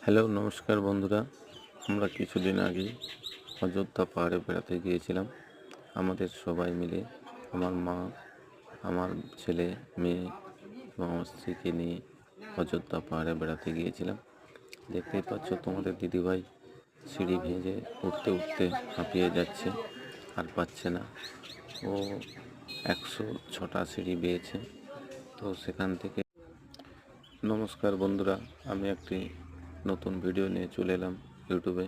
Hello, নমস্কার বন্ধুরা। আমরা কিছুদিন আগে অযোধ্যা পাহাড়ে বেড়াতে গিয়েছিলাম আমাদের সবাই মিলে। আমার মা, আমার ছেলে, মেয়ে এবং আমার স্ত্রীকে নিয়ে অযোধ্যা পাহাড়ে বেড়াতে গিয়েছিলাম। দেখতেই পাচ্ছ তোমাদের দিদিভাই সিঁড়ি ভেঙে উঠতে উঠতে হাঁপিয়ে যাচ্ছে, আর পাচ্ছে না। ও 106টা সিঁড়ি বেয়েছে। তো সেখান থেকে নমস্কার বন্ধুরা, আমি একটি নতুন ভিডিও নিয়ে চলে এলাম ইউটিউবে।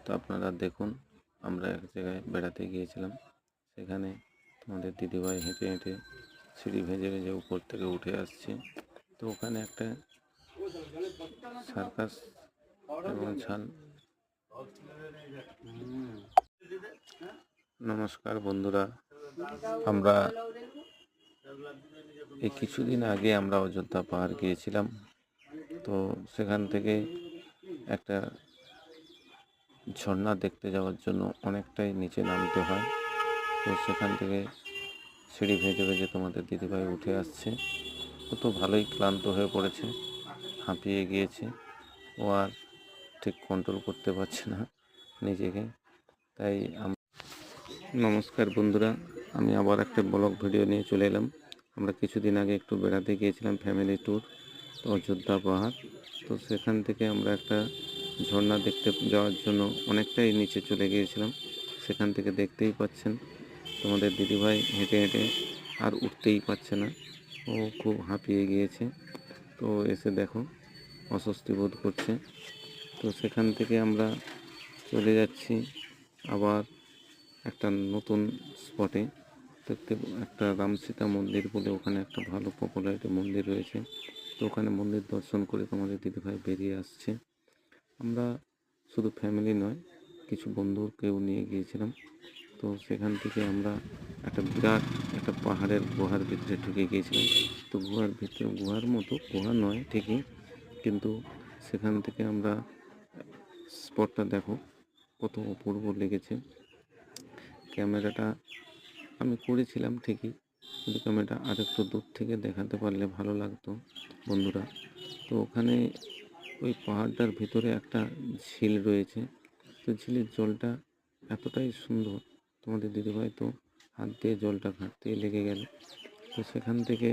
তো আপনারা দেখুন, আমরা এক জায়গায় বেড়াতে গিয়েছিলাম। সেখানে আমাদের দিদিভাই হেঁটে হেঁটে সিঁড়ি ভেজে ভেজে উপর থেকে উঠে আসছে। তো ওখানে একটা সার্কাস এবং নমস্কার বন্ধুরা, আমরা এই কিছুদিন আগে আমরা অযোধ্যা পাহাড় গিয়েছিলাম। তো সেখান থেকে একটা ঝর্ণা দেখতে যাওয়ার জন্য অনেকটাই নিচে নামতে হয়। তো সেখান থেকে সিঁড়ি ভেজে ভেজে তোমাদের দিদিভাই উঠে আসছে। ও তো ভালোই ক্লান্ত হয়ে পড়েছে, হাঁপিয়ে গিয়েছে। ও আর ঠিক কন্ট্রোল করতে পারছে না নিজেকে। তাই নমস্কার বন্ধুরা, আমি আবার একটা ব্লগ ভিডিও নিয়ে চলে এলাম। আমরা কিছুদিন আগে একটু বেড়াতে গিয়েছিলাম, ফ্যামিলি ট্যুর, তো অযোধ্যা পাহাড়। তো সেখান থেকে আমরা একটা ঝর্ণা দেখতে যাওয়ার জন্য অনেকটাই নিচে চলে গিয়েছিলাম। সেখান থেকে দেখতেই পাচ্ছেন তোমাদের দিদিভাই হেঁটে হেঁটে আর উঠতেই পারছে না। ও খুব হাঁপিয়ে গিয়েছে। তো এসে দেখো অস্বস্তি বোধ করছে। তো সেখান থেকে আমরা চলে যাচ্ছি আবার একটা নতুন স্পটে। দেখতে একটা রামসীতা মন্দির বলে ওখানে একটা ভালো পপুলারিটি মন্দির রয়েছে। তো ওখানে মন্দির দর্শন করে তোমাদের দিদিভাই বেরিয়ে আসছে। আমরা শুধু ফ্যামিলি নয়, কিছু বন্ধুকেও নিয়ে গিয়েছিলাম। তো সেখান থেকে আমরা একটা বিরাট একটা পাহাড়ের গুহার ভিতরে ঢুকে গিয়েছিলাম। তো গুহার ভিতরে, গুহার মতো গুহা নয় ঠিকই, কিন্তু সেখান থেকে আমরা স্পটটা দেখো কত অপূর্ব লেগেছে। ক্যামেরাটা আমি করেছিলাম ঠিকই, কিন্তু ক্যামেরাটা আরেকটু দূর থেকে দেখাতে পারলে ভালো লাগতো বন্ধুরা। তো ওখানে ওই পাহাড়টার ভিতরে একটা ঝিল রয়েছে। তো ঝিলের জলটা এতটাই সুন্দর, তোমাদের দিদিভাই তো হাত দিয়ে জলটা ঘাঁটতেই লেগে গেল। তো সেখান থেকে